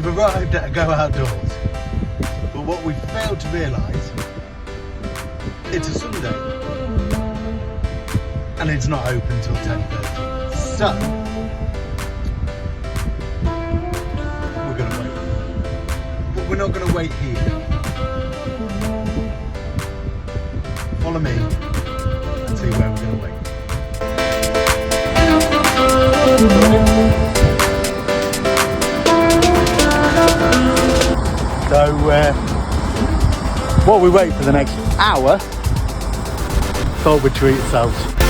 We've arrived at a Go Outdoors, but what we failed to realise, it's a Sunday, and it's not open till 10:30. So, we're going to wait. But we're not going to wait here. Follow me and see where we're going to wait. So, while we wait for the next hour, thought we'd treat ourselves.